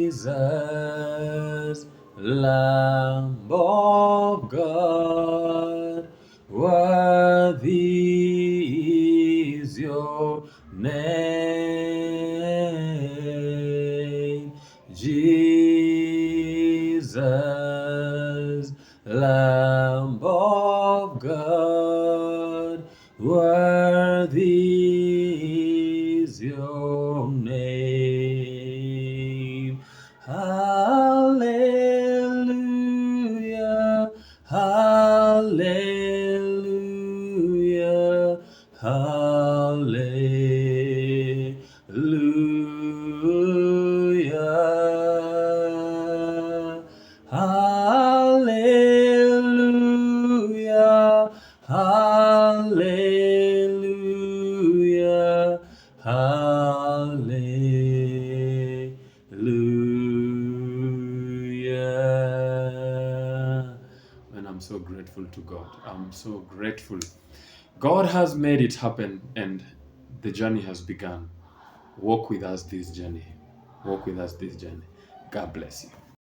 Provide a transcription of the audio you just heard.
Jesus, Lamb of God, worthy is your name. Jesus, Lamb of God, worthy is your name. Hallelujah, hallelujah, hallelujah, hallelujah, hallelujah, hallelujah. And I'm so grateful to God. I'm so grateful. God has made it happen and the journey has begun. Walk with us this journey. Walk with us this journey. God bless you.